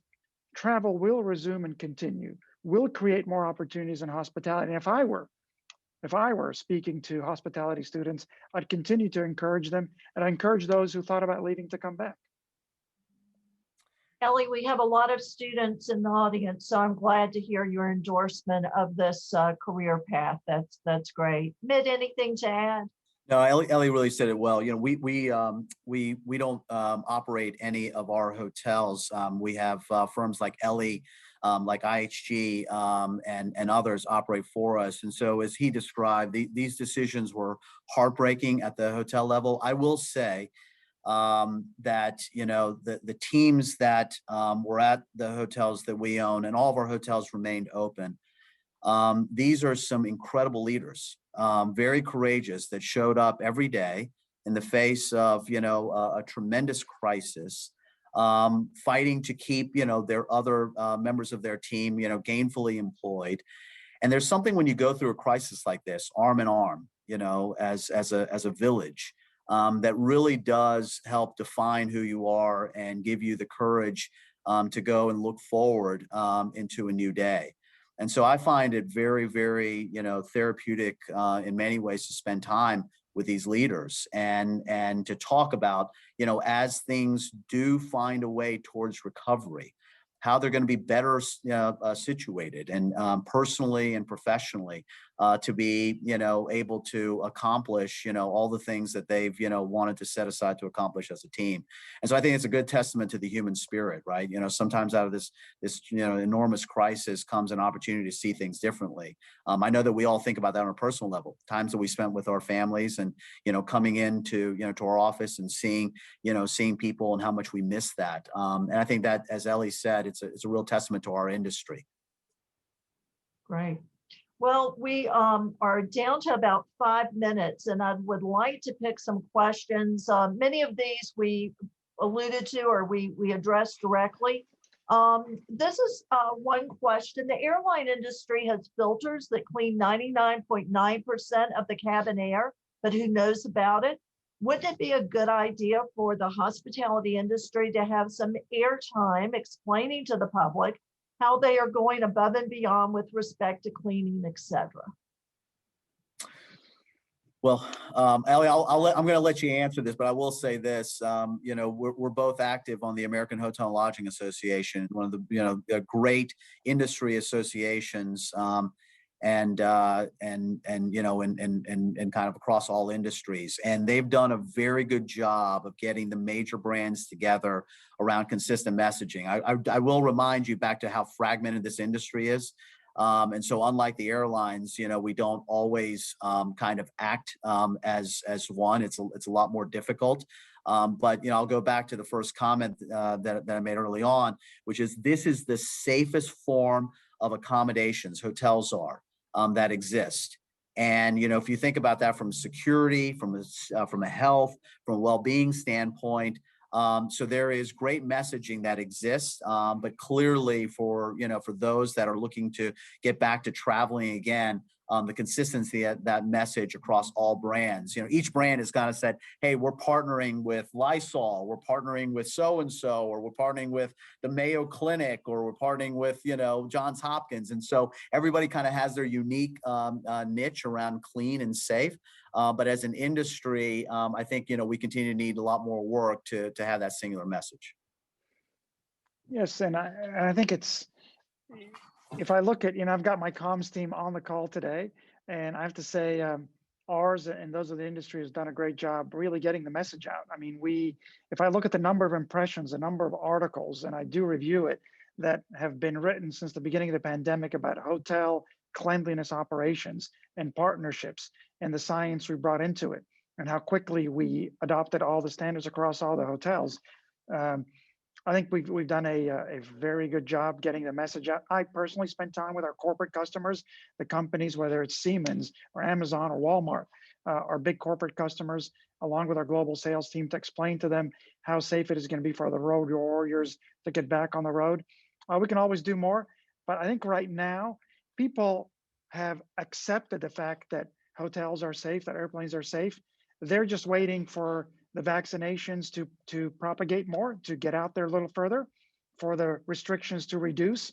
travel will resume and continue, will create more opportunities in hospitality. And if I were speaking to hospitality students, I'd continue to encourage them, and I encourage those who thought about leaving to come back. Elie, we have a lot of students in the audience, so I'm glad to hear your endorsement of this career path. That's great. Mitt, anything to add? No, Elie really said it well. We don't operate any of our hotels. We have firms like Elie, like IHG, and others operate for us. And so, as he described, these decisions were heartbreaking at the hotel level. I will say, that, you know, the teams that were at the hotels that we own, and all of our hotels remained open. These are some incredible leaders, very courageous, that showed up every day in the face of, you know, a tremendous crisis, fighting to keep, you know, their other members of their team, you know, gainfully employed. And there's something when you go through a crisis like this, arm in arm, you know, as a village, that really does help define who you are and give you the courage to go and look forward into a new day. And so I find it very, very, you know, therapeutic in many ways to spend time with these leaders and to talk about, you know, as things do find a way towards recovery, how they're going to be better situated and personally and professionally to be, you know, able to accomplish, you know, all the things that they've, you know, wanted to set aside to accomplish as a team. And so I think it's a good testament to the human spirit, right? You know, sometimes out of this, you know, enormous crisis comes an opportunity to see things differently. I know that we all think about that on a personal level, times that we spent with our families and, you know, coming into, you know, to our office and seeing, you know, seeing people and how much we miss that. And I think that, as Elie said, it's a real testament to our industry. Great. Well, we are down to about 5 minutes, and I would like to pick some questions. Many of these we alluded to or we addressed directly. This is one question. The airline industry has filters that clean 99.9% of the cabin air, but who knows about it? Wouldn't it be a good idea for the hospitality industry to have some airtime explaining to the public how they are going above and beyond with respect to cleaning, et cetera? Well, Elie, I'm going to let you answer this, but I will say this. You know, we're both active on the American Hotel and Lodging Association, one of the, you know, great industry associations, and you know, and kind of across all industries. And they've done a very good job of getting the major brands together around consistent messaging. I will remind you back to how fragmented this industry is. And so unlike the airlines, you know, we don't always kind of act as one. It's a lot more difficult. But, you know, I'll go back to the first comment that I made early on, which is this is the safest form of accommodations hotels are that exist. And, you know, if you think about that from security, from a health, from a well-being standpoint, so there is great messaging that exists, but clearly for, you know, for those that are looking to get back to traveling again, the consistency of that message across all brands. You know, each brand has kind of said, hey, we're partnering with Lysol, we're partnering with so-and-so, or we're partnering with the Mayo Clinic, or we're partnering with, you know, Johns Hopkins. And so everybody kind of has their unique niche around clean and safe. But as an industry, I think, you know, we continue to need a lot more work to have that singular message. Yes, and I think it's, if I look at, you know, I've got my comms team on the call today, and I have to say ours and those of the industry has done a great job really getting the message out. I mean, if I look at the number of impressions, the number of articles, and I do review it, that have been written since the beginning of the pandemic about hotel cleanliness operations and partnerships and the science we brought into it and how quickly we adopted all the standards across all the hotels. I think we've done a very good job getting the message out. I personally spent time with our corporate customers, the companies, whether it's Siemens or Amazon or Walmart, our big corporate customers, along with our global sales team, to explain to them how safe it is going to be for the road warriors to get back on the road. We can always do more, but I think right now people have accepted the fact that hotels are safe, that airplanes are safe. They're just waiting for the vaccinations to propagate more, to get out there a little further, for the restrictions to reduce,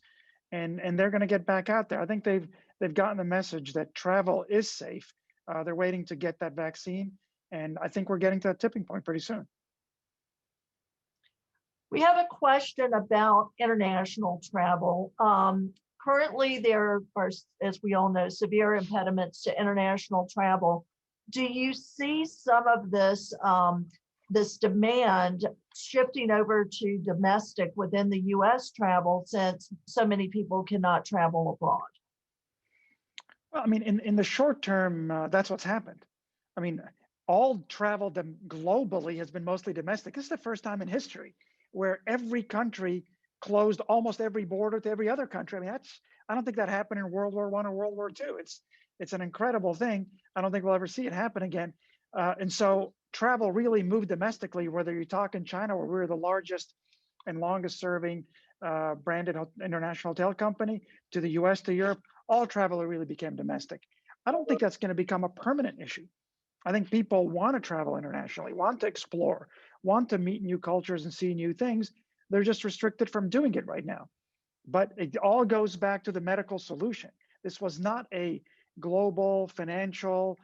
and they're going to get back out there. I think they've gotten the message that travel is safe. They're waiting to get that vaccine, and I think we're getting to that tipping point pretty soon. We have a question about international travel. Currently, there are, as we all know, severe impediments to international travel. Do you see some of this this demand shifting over to domestic within the U.S. travel, since so many people cannot travel abroad? Well, I mean, in the short term, that's what's happened. I mean, all travel globally has been mostly domestic. This is the first time in history where every country closed almost every border to every other country. I mean, I don't think that happened in World War I or World War II. It's an incredible thing. I don't think we'll ever see it happen again. And so travel really moved domestically, whether you talk in China, where we're the largest and longest serving branded international hotel company, to the US, to Europe, all travel really became domestic. I don't think that's going to become a permanent issue. I think people want to travel internationally, want to explore, want to meet new cultures and see new things. They're just restricted from doing it right now. But it all goes back to the medical solution. This was not a global, financial,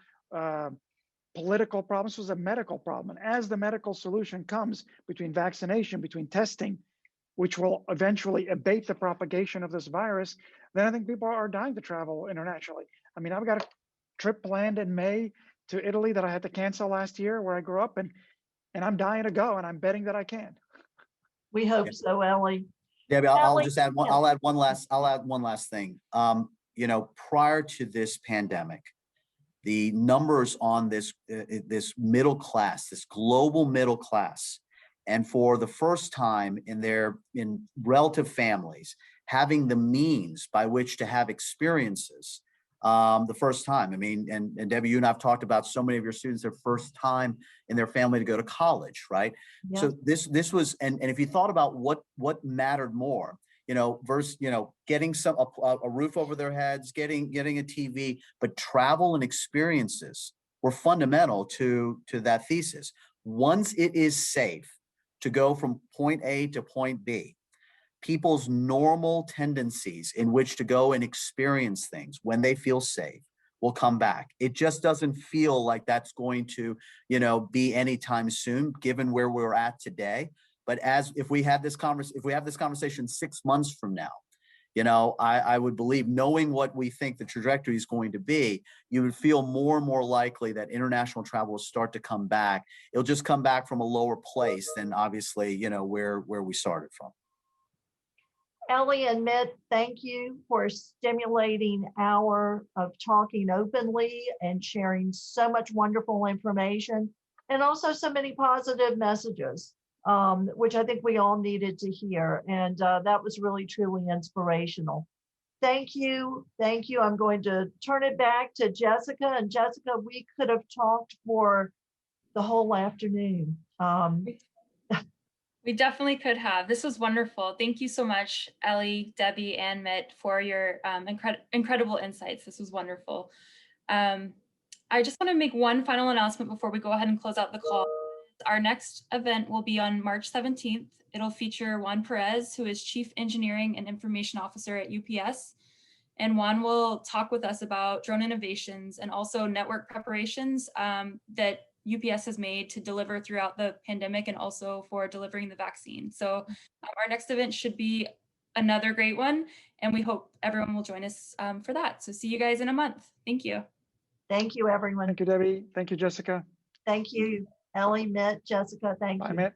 political problem. This was a medical problem. And as the medical solution comes between vaccination, between testing, which will eventually abate the propagation of this virus, then I think people are dying to travel internationally. I mean, I've got a trip planned in May to Italy that I had to cancel last year, where I grew up, and I'm dying to go, and I'm betting that I can. We hope so, Elie. Debbie, I'll Elie, just add one, yeah. I'll add one last thing. You know, prior to this pandemic, the numbers on this middle class, this global middle class, and for the first time in relative families, having the means by which to have experiences, the first time. I mean, and Debbie, you and I've talked about so many of your students, their first time in their family to go to college, right? Yeah. So this was, and if you thought about what mattered more, you know, versus, you know, getting a roof over their heads, getting a TV, but travel and experiences were fundamental to that thesis. Once it is safe to go from point A to point B, people's normal tendencies in which to go and experience things when they feel safe will come back. It just doesn't feel like that's going to, you know, be anytime soon, given where we're at today. But if we have this conversation 6 months from now, you know, I would believe, knowing what we think the trajectory is going to be, you would feel more and more likely that international travel will start to come back. It'll just come back from a lower place than obviously, you know, where we started from. Elie and Mitt, thank you for stimulating hour of talking openly and sharing so much wonderful information, and also so many positive messages, which I think we all needed to hear. And that was really, truly inspirational. Thank you. Thank you. I'm going to turn it back to Jessica. And Jessica, we could have talked for the whole afternoon. We definitely could have. This was wonderful. Thank you so much, Elie, Debbie, and Mitt, for your incredible insights. This was wonderful. I just want to make one final announcement before we go ahead and close out the call. Our next event will be on March 17th. It'll feature Juan Perez, who is Chief Engineering and Information Officer at UPS. And Juan will talk with us about drone innovations and also network preparations that UPS has made to deliver throughout the pandemic, and also for delivering the vaccine. So our next event should be another great one, and we hope everyone will join us for that. So see you guys in a month. Thank you. Thank you, everyone. Thank you, Debbie. Thank you, Jessica. Thank you, Elie, Mitt, Jessica. Thank Bye, you. Mitt.